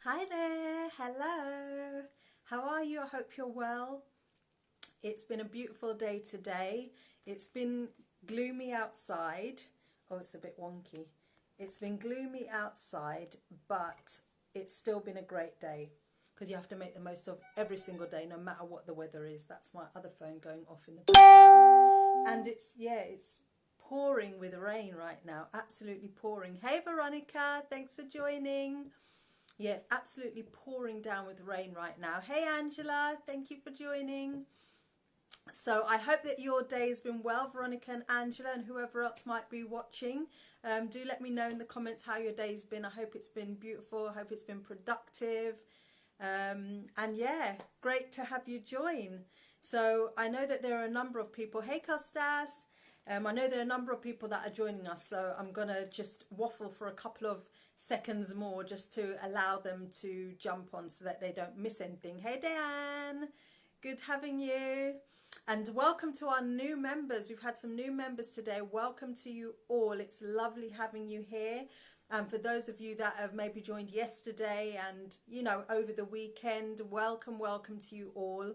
Hi there, hello. How are you? I hope you're well. It's been a beautiful day today. It's been gloomy outside. Oh, it's a bit wonky. It's been gloomy outside, but it's still been a great day because you have to make the most of every single day, no matter what the weather is. That's my other phone going off in the background. And it's pouring with rain right now. Absolutely pouring. Hey, Veronica, thanks for joining. Yeah, it's absolutely pouring down with rain right now. Hey Angela, thank you for joining. So I hope that your day has been well, Veronica and Angela and whoever else might be watching. Do let me know in the comments how your day's been. I hope it's been beautiful. I hope it's been productive. And yeah, great to have you join. So I know that there are a number of people. Hey Costas. I know there are a number of people that are joining us, so I'm going to just waffle for a couple of seconds more just to allow them to jump on so that they don't miss anything. Hey Dan, good having you. And welcome to our new members. We've had some new members today. Welcome to you all. It's lovely having you here. And for those of you that have maybe joined yesterday and, you know, over the weekend, welcome to you all.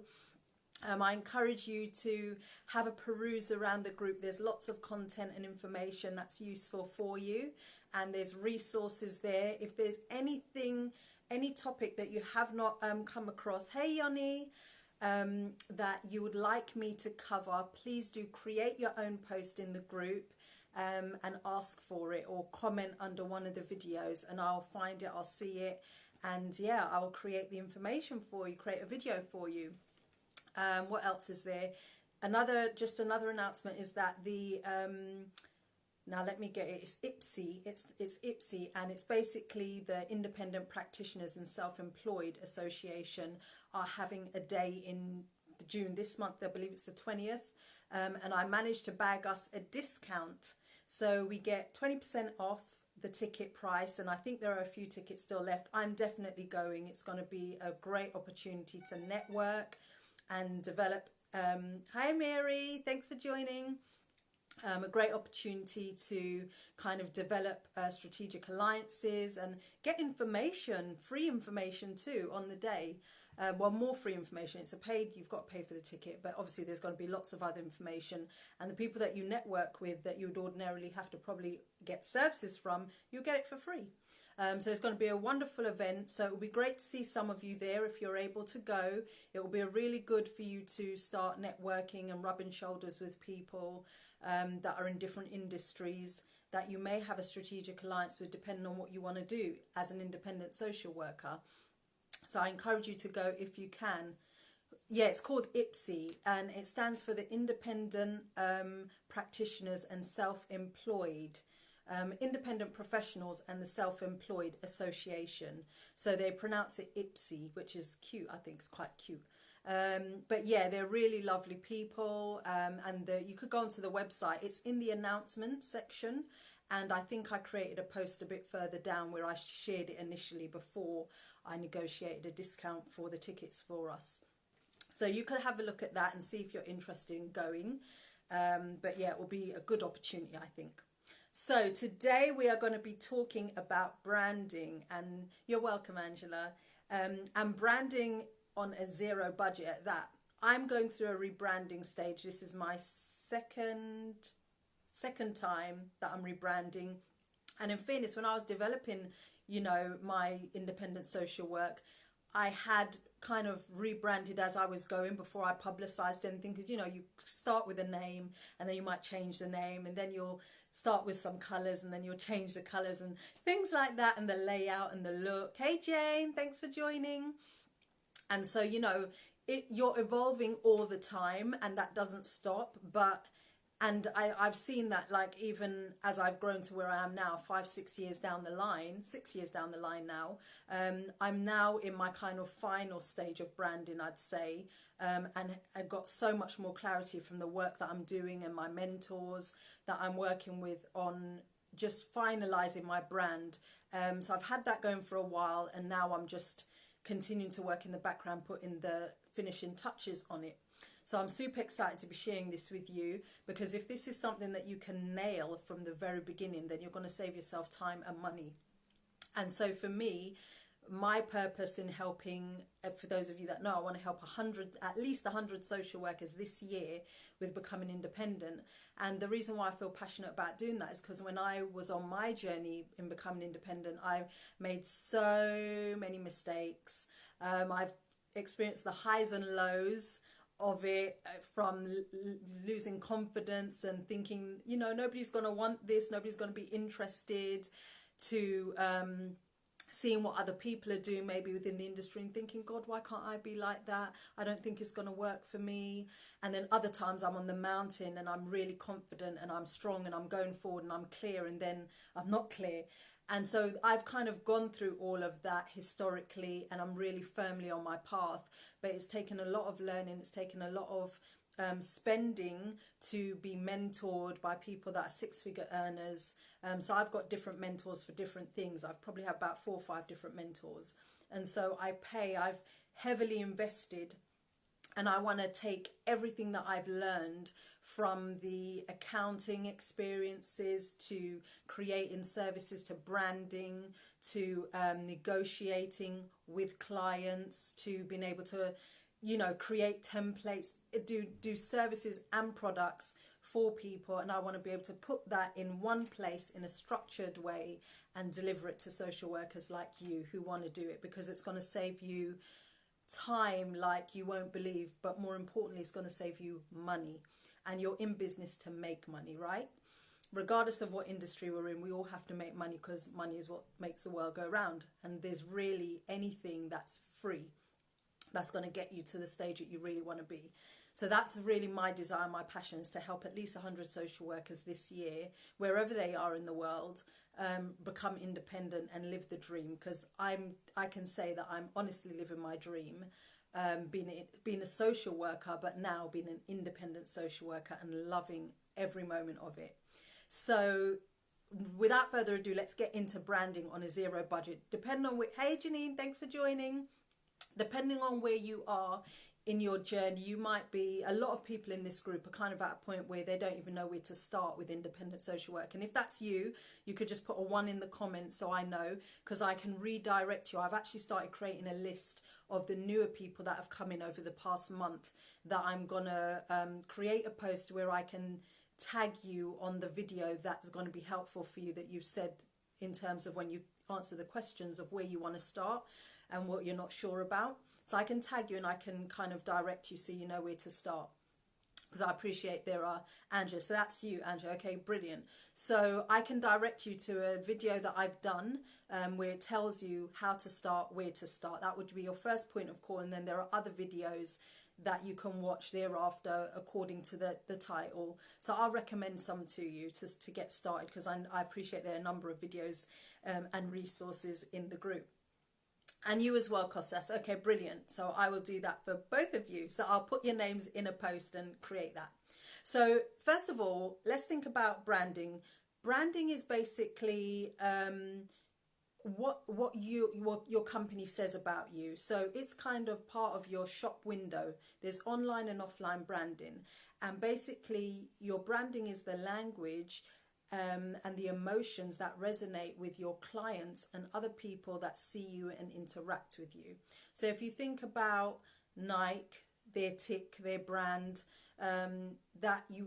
I encourage you to have a peruse around the group. There's lots of content and information that's useful for you, and there's resources there. If there's anything, any topic that you have not come across, hey Yoni, that you would like me to cover, please do create your own post in the group and ask for it, or comment under one of the videos and I'll find it, I'll see it, and yeah, I'll create the information for you, create a video for you. What else is there? Another announcement is that the now let me get it. It's IPSI. It's IPSI, and it's basically the Independent Practitioners and Self-Employed Association are having a day in June this month. I believe it's the 20th, and I managed to bag us a discount, so we get 20% off the ticket price, and I think there are a few tickets still left. I'm definitely going. It's going to be a great opportunity to network and develop. Hi Mary, thanks for joining. A great opportunity to kind of develop strategic alliances and get information, free information too on the day. Well, more free information. It's you've got to pay for the ticket, but obviously there's going to be lots of other information, and the people that you network with that you would ordinarily have to probably get services from, you'll get it for free. So it's going to be a wonderful event. So it will be great to see some of you there if you're able to go. It will be really good for you to start networking and rubbing shoulders with people that are in different industries that you may have a strategic alliance with, depending on what you want to do as an independent social worker. So I encourage you to go if you can. Yeah, it's called IPSI, and it stands for the Independent Practitioners and Self-Employed. Independent Professionals and the Self-Employed Association. So they pronounce it IPSI, which is cute. I think it's quite cute. But yeah, they're really lovely people, and you could go onto the website. It's in the announcements section, and I think I created a post a bit further down where I shared it initially before I negotiated a discount for the tickets for us. So you could have a look at that and see if you're interested in going. But yeah, it will be a good opportunity, I think. So today we are going to be talking about branding, and you're welcome, Angela, and branding on a zero budget at that. I'm going through a rebranding stage. This is my second time that I'm rebranding, and in fairness, when I was developing, you know, my independent social work, I had kind of rebranded as I was going before I publicized anything, because you know, you start with a name and then you might change the name, and then you'll start with some colors and then you'll change the colors and things like that, and the layout and the look. Hey Jane, thanks for joining. And so, you know, you're evolving all the time, and that doesn't stop. And I've seen that, like, even as I've grown to where I am now, 6 years down the line now, I'm now in my kind of final stage of branding, I'd say, and I've got so much more clarity from the work that I'm doing and my mentors that I'm working with on just finalising my brand. So I've had that going for a while, and now I'm just continuing to work in the background, putting the finishing touches on it. So I'm super excited to be sharing this with you, because if this is something that you can nail from the very beginning, then you're going to save yourself time and money. And so for me, my purpose in helping, for those of you that know, I want to help at least 100 social workers this year with becoming independent. And the reason why I feel passionate about doing that is because when I was on my journey in becoming independent, I made so many mistakes. I've experienced the highs and lows of it, from losing confidence and thinking, you know, nobody's going to want this, nobody's going to be interested, to seeing what other people are doing maybe within the industry and thinking, God, why can't I be like that? I don't think it's going to work for me. And then other times I'm on the mountain and I'm really confident and I'm strong and I'm going forward and I'm clear, and then I'm not clear. And so I've kind of gone through all of that historically, and I'm really firmly on my path. But it's taken a lot of learning. It's taken a lot of spending to be mentored by people that are six-figure earners. So I've got different mentors for different things. I've probably had about 4 or 5 different mentors. And so I've heavily invested, and I want to take everything that I've learned from the accounting experiences to creating services to branding to negotiating with clients to being able to, you know, create templates, do services and products for people. And I want to be able to put that in one place in a structured way and deliver it to social workers like you who want to do it, because it's going to save you time like you won't believe, but more importantly, it's going to save you money. And you're in business to make money, right? Regardless of what industry we're in, we all have to make money, because money is what makes the world go round. And there's really anything that's free that's going to get you to the stage that you really want to be. So that's really my desire, my passion, is to help at least 100 social workers this year, wherever they are in the world, become independent and live the dream. Because I can say that I'm honestly living my dream, being a social worker, but now being an independent social worker and loving every moment of it. So without further ado, let's get into branding on a zero budget. Depending on hey Janine, thanks for joining. Depending on where you are in your journey, you might be, a lot of people in this group are kind of at a point where they don't even know where to start with independent social work. And if that's you, you could just put a 1 in the comments so I know, because I can redirect you. I've actually started creating a list of the newer people that have come in over the past month, that I'm gonna create a post where I can tag you on the video that's going to be helpful for you, that you've said in terms of when you answer the questions of where you want to start and what you're not sure about. So I can tag you and I can kind of direct you so you know where to start, because I appreciate there are Andrea. So that's you, Andrea. Okay, brilliant. So I can direct you to a video that I've done where it tells you how to start, where to start. That would be your first point of call. And then there are other videos that you can watch thereafter according to the title. So I'll recommend some to you to get started, because I appreciate there are a number of videos and resources in the group. And you as well, Kostas. Okay, brilliant. So I will do that for both of you. So I'll put your names in a post and create that. So first of all, let's think about branding. Branding is basically what your company says about you. So it's kind of part of your shop window. There's online and offline branding, and basically your branding is the language and the emotions that resonate with your clients and other people that see you and interact with you. So if you think about Nike, their tick, their brand,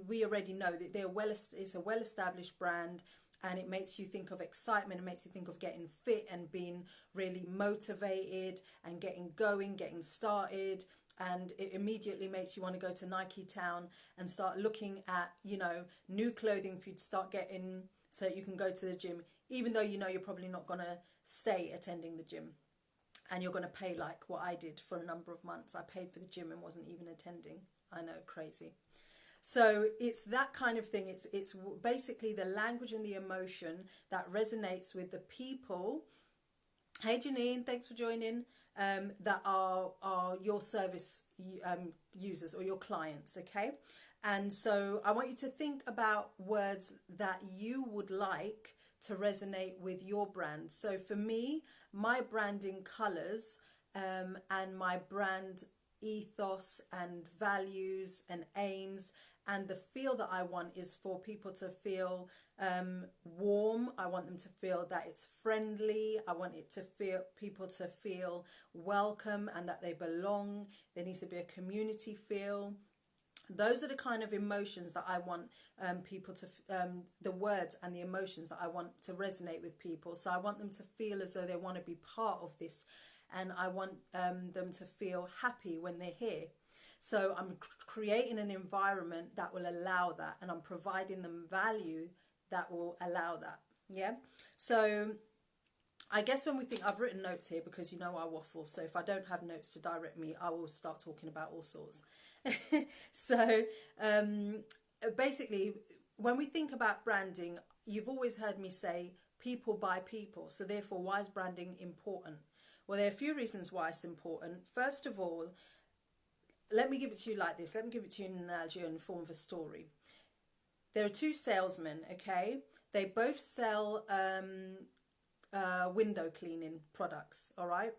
we already know that it's a well-established brand, and it makes you think of excitement. It makes you think of getting fit and being really motivated and getting going, getting started. And it immediately makes you want to go to Nike Town and start looking at, you know, new clothing for you to start getting so you can go to the gym, even though you know you're probably not going to stay attending the gym. And you're going to pay like what I did for a number of months. I paid for the gym and wasn't even attending. I know, crazy. So it's that kind of thing. It's basically the language and the emotion that resonates with the people. Hey Janine, thanks for joining. That are your service users or your clients, okay? And so I want you to think about words that you would like to resonate with your brand. So for me, my branding colours and my brand ethos and values and aims And the feel that I want is for people to feel warm. I want them to feel that it's friendly. I want it to feel people to feel welcome and that they belong. There needs to be a community feel. Those are the kind of emotions that I want people to, the words and the emotions that I want to resonate with people. So I want them to feel as though they want to be part of this, and I want them to feel happy when they're here. So I'm creating an environment that will allow that, and I'm providing them value that will allow that. Yeah. So I guess when we think, I've written notes here because you know I waffle. So if I don't have notes to direct me, I will start talking about all sorts. So basically, when we think about branding, you've always heard me say people buy people. So therefore, why is branding important? Well, there are a few reasons why it's important. First of all, let me give it to you like this. Let me give it to you in an analogy in the form of a story. There are two salesmen, okay? They both sell window cleaning products, all right?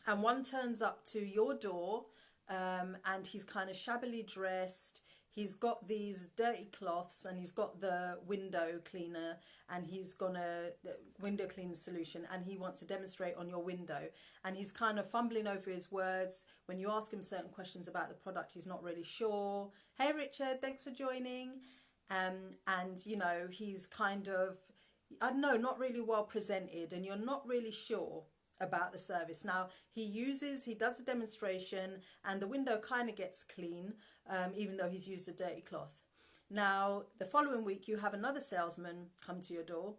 And one turns up to your door and he's kind of shabbily dressed. He's got these dirty cloths and he's got the window cleaner and he's the window cleaning solution, and he wants to demonstrate on your window, and he's kind of fumbling over his words. When you ask him certain questions about the product, he's not really sure. Hey Richard, thanks for joining. And you know, he's kind of, I don't know, not really well presented, and you're not really sure about the service. Now he does the demonstration and the window kind of gets clean, even though he's used a dirty cloth. Now the following week you have another salesman come to your door,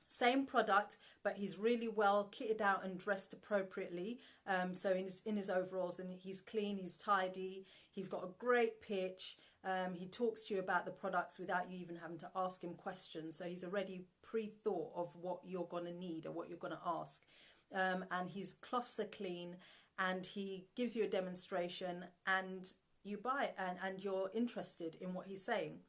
same product, but he's really well kitted out and dressed appropriately. So in his overalls, and he's clean, he's tidy, he's got a great pitch. He talks to you about the products without you even having to ask him questions. So he's already pre-thought of what you're going to need or what you're going to ask. And his cloths are clean, and he gives you a demonstration, and you buy it, and you're interested in what he's saying.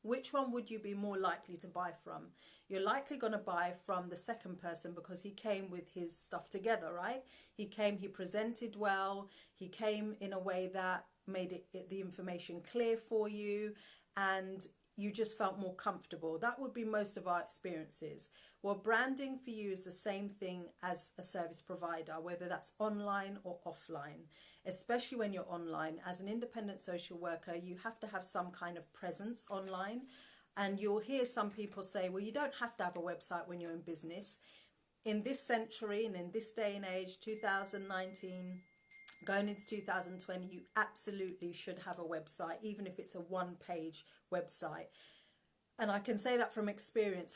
Which one would you be more likely to buy from? You're likely going to buy from the second person because he came with his stuff together, right? He presented well, he came in a way that made the information clear for you, and you just felt more comfortable. That would be most of our experiences. Well, branding for you is the same thing as a service provider, whether that's online or offline. Especially when you're online, as an independent social worker, you have to have some kind of presence online. And you'll hear some people say, well, you don't have to have a website when you're in business. In this century and in this day and age, 2019, going into 2020, you absolutely should have a website, even if it's a one-page website. And I can say that from experience,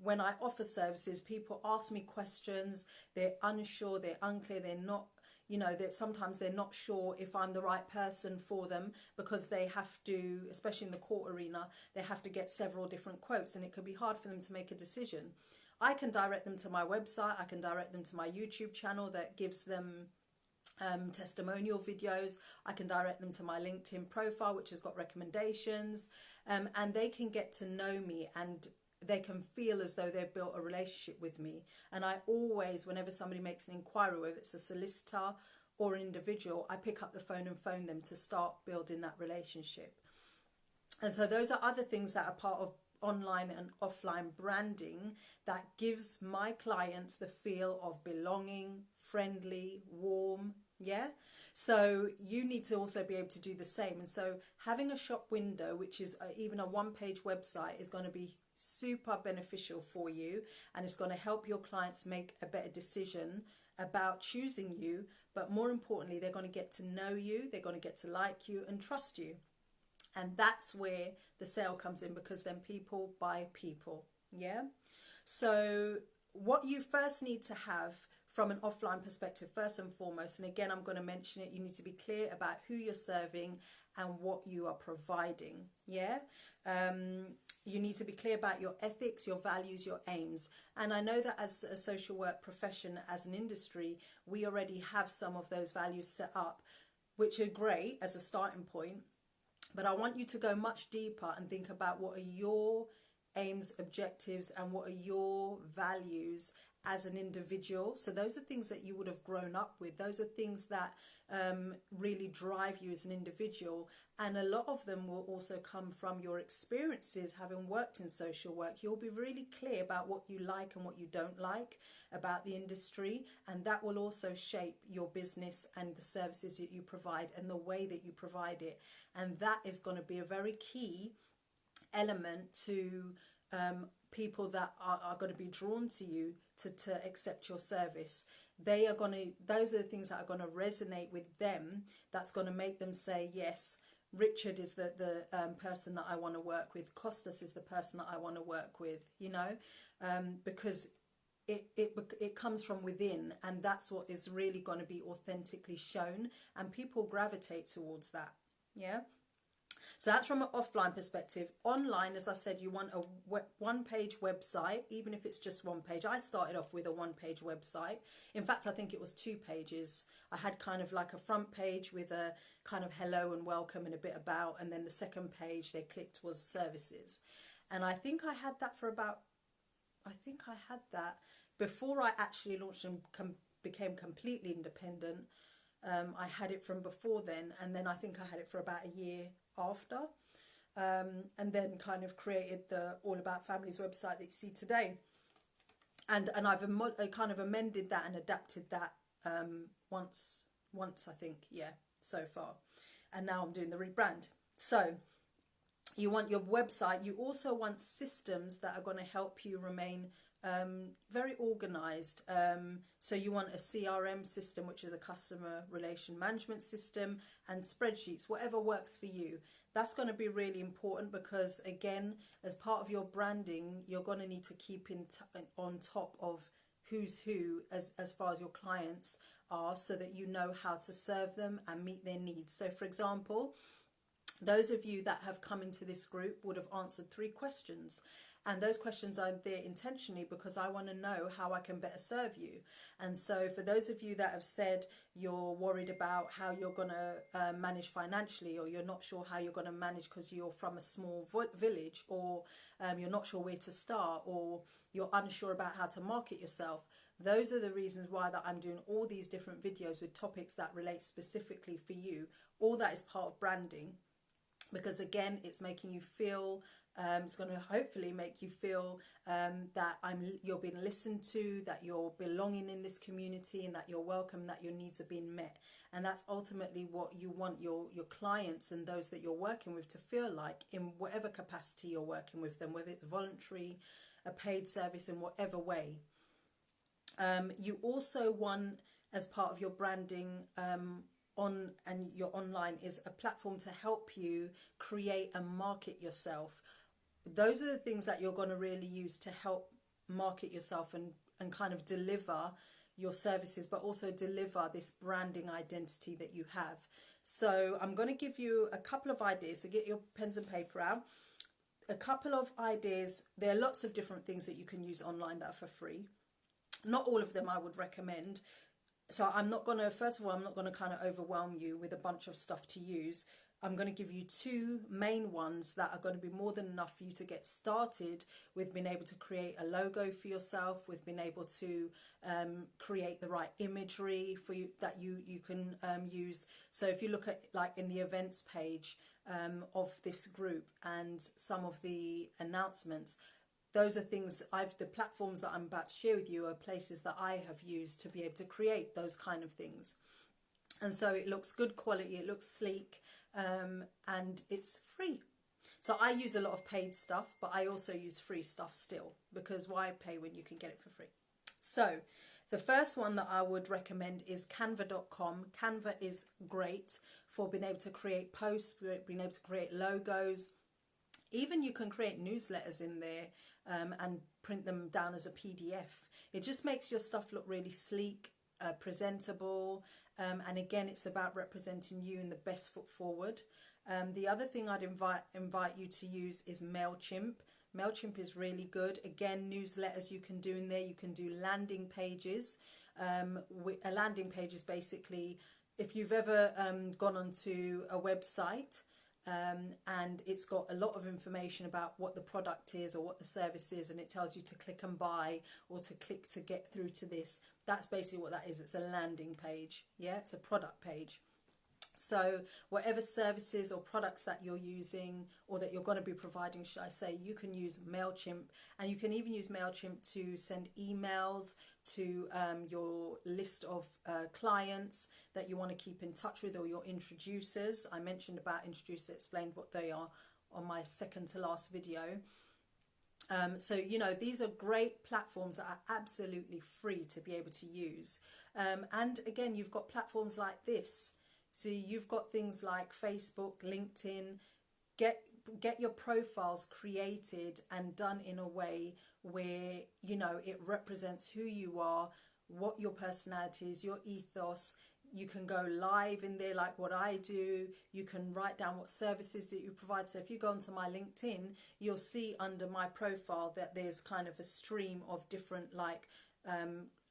when I offer services, people ask me questions, they're unsure, they're unclear, they're not, that sometimes they're not sure if I'm the right person for them, because they have to, especially in the court arena, they have to get several different quotes, and it can be hard for them to make a decision. I can direct them to my website, I can direct them to my YouTube channel that gives them testimonial videos. I can direct them to my LinkedIn profile, which has got recommendations, and they can get to know me, and they can feel as though they've built a relationship with me. And I always, whenever somebody makes an inquiry, whether it's a solicitor or an individual, I pick up the phone and phone them to start building that relationship. And so those are other things that are part of online and offline branding that gives my clients the feel of belonging, friendly, warm. Yeah. So you need to also be able to do the same. And so having a shop window, which is even a one-page website, is going to be super beneficial for you, and it's going to help your clients make a better decision about choosing you. But more importantly, they're going to get to know you, they're going to get to like you and trust you. And that's where the sale comes in, because then people buy people. Yeah. So what you first need to have from an offline perspective, first and foremost, and again, I'm going to mention it, you need to be clear about who you're serving and what you are providing. Yeah. You need to be clear about your ethics, your values, your aims. And I know that as a social work profession, as an industry, we already have some of those values set up, which are great as a starting point. But I want you to go much deeper and think about what are your aims, objectives, and what are your values, as an individual. So those are things that you would have grown up with. Those are things that really drive you as an individual. And a lot of them will also come from your experiences having worked in social work. You'll be really clear about what you like and what you don't like about the industry. And that will also shape your business and the services that you provide and the way that you provide it. And that is going to be a very key element to people that are going to be drawn to you to accept your service. Those are the things that are going to resonate with them. That's going to make them say, yes, Richard is the person that I want to work with. Costas is the person that I want to work with, because it comes from within, and that's what is really going to be authentically shown, and people gravitate towards that. Yeah. So that's from an offline perspective. Online, as I said, you want a one-page website, even if it's just one page. I started off with a one-page website. In fact, I think it was 2 pages. I had kind of like a front page with a kind of hello and welcome and a bit about, and then the second page they clicked was services. And I think I had that before I actually launched and became completely independent. I had it from before then, and then I think I had it for about a year after, and then kind of created the All About Families website that you see today. And I've kind of amended that and adapted that once I think, yeah, so far. And now I'm doing the rebrand. So you want your website. You also want systems that are going to help you remain very organized. So you want a CRM system, which is a customer relation management system, and spreadsheets, whatever works for you. That's going to be really important because, again, as part of your branding, you're going to need to keep on top of who's who as far as your clients are, so that you know how to serve them and meet their needs. So, for example, those of you that have come into this group would have answered 3 questions. And those questions are there intentionally because I want to know how I can better serve you. And so for those of you that have said you're worried about how you're going to manage financially, or you're not sure how you're going to manage because you're from a small village, or you're not sure where to start, or you're unsure about how to market yourself, those are the reasons why that I'm doing all these different videos with topics that relate specifically for you. All that is part of branding. Because again, it's making you feel, it's going to hopefully make you feel that you're being listened to, that you're belonging in this community, and that you're welcome, that your needs are being met. And that's ultimately what you want your clients and those that you're working with to feel like, in whatever capacity you're working with them, whether it's voluntary, a paid service, in whatever way. You also want, as part of your branding, and your online, is a platform to help you create and market yourself. Those are the things that you're going to really use to help market yourself and kind of deliver your services, but also deliver this branding identity that you have. So I'm going to give you a couple of ideas. So get your pens and paper out. A couple of ideas. There are lots of different things that you can use online that are for free. Not all of them I would recommend. So I'm not going to, first of all, I'm not going to kind of overwhelm you with a bunch of stuff to use. I'm going to give you 2 main ones that are going to be more than enough for you to get started with being able to create a logo for yourself, with being able to create the right imagery for you that you can use. So if you look at, like, in the events page of this group and some of the announcements, those are things the platforms that I'm about to share with you are places that I have used to be able to create those kind of things. And so it looks good quality, it looks sleek, and it's free. So I use a lot of paid stuff, but I also use free stuff still, because why pay when you can get it for free? So the first one that I would recommend is canva.com. Canva is great for being able to create posts, being able to create logos. Even you can create newsletters in there and print them down as a PDF. It just makes your stuff look really sleek, presentable, and again, it's about representing you in the best foot forward. The other thing I'd invite you to use is MailChimp. MailChimp is really good. Again, newsletters you can do in there. You can do landing pages. A landing page is basically, if you've ever gone onto a website, and it's got a lot of information about what the product is or what the service is, and it tells you to click and buy or to click to get through to this. That's basically what that is. It's a landing page. Yeah, it's a product page. So whatever services or products that you're using or that you're going to be providing, should I say, you can use MailChimp, and you can even use MailChimp to send emails to your list of clients that you want to keep in touch with, or your introducers. I mentioned about introducers, explained what they are on my second to last video. So, you know, these are great platforms that are absolutely free to be able to use. And again, you've got platforms like this. So you've got things like Facebook, LinkedIn. Get your profiles created and done in a way where, you know, it represents who you are, what your personality is, your ethos. You can go live in there like what I do. You can write down what services that you provide. So if you go onto my LinkedIn, you'll see under my profile that there's kind of a stream of different like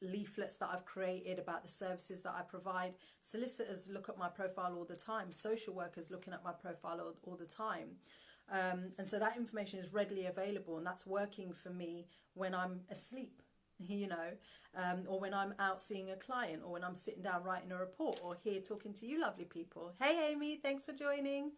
leaflets that I've created about the services that I provide. Solicitors look at my profile all the time. Social workers looking at my profile all the time. And so that information is readily available, and that's working for me when I'm asleep, you know, or when I'm out seeing a client, or when I'm sitting down writing a report, or here talking to you lovely people. Hey Amy, thanks for joining.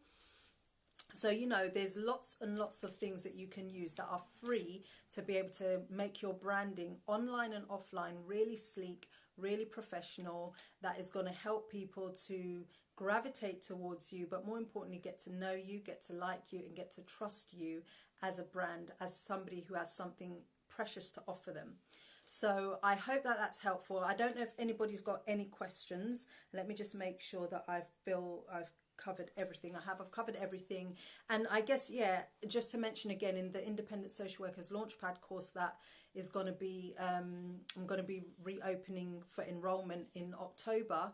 So, you know, there's lots and lots of things that you can use that are free to be able to make your branding online and offline really sleek, really professional, that is going to help people to gravitate towards you, but more importantly, get to know you, get to like you, and get to trust you as a brand, as somebody who has something precious to offer them. So I hope that that's helpful. I don't know if anybody's got any questions. Let me just make sure that I've covered everything. I've covered everything. And I guess, yeah, just to mention again, in the Independent Social Workers Launchpad course that is going to be, I'm going to be reopening for enrollment in October.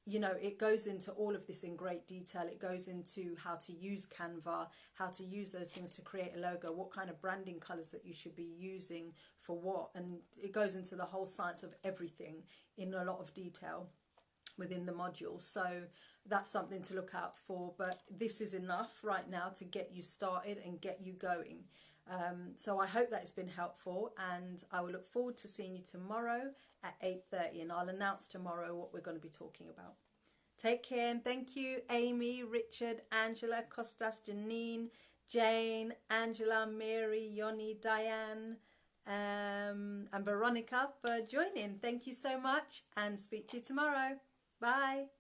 You know, it goes into all of this in great detail. It goes into how to use Canva, how to use those things to create a logo, what kind of branding colours that you should be using for what. And it goes into the whole science of everything in a lot of detail within the module. So that's something to look out for. But this is enough right now to get you started and get you going. So I hope that it's been helpful, and I will look forward to seeing you tomorrow at 8:30, and I'll announce tomorrow what we're going to be talking about. Take care, and thank you Amy, Richard, Angela, Costas, Janine, Jane, Angela, Mary, Yoni, Diane, and Veronica for joining. Thank you so much, and speak to you tomorrow. Bye.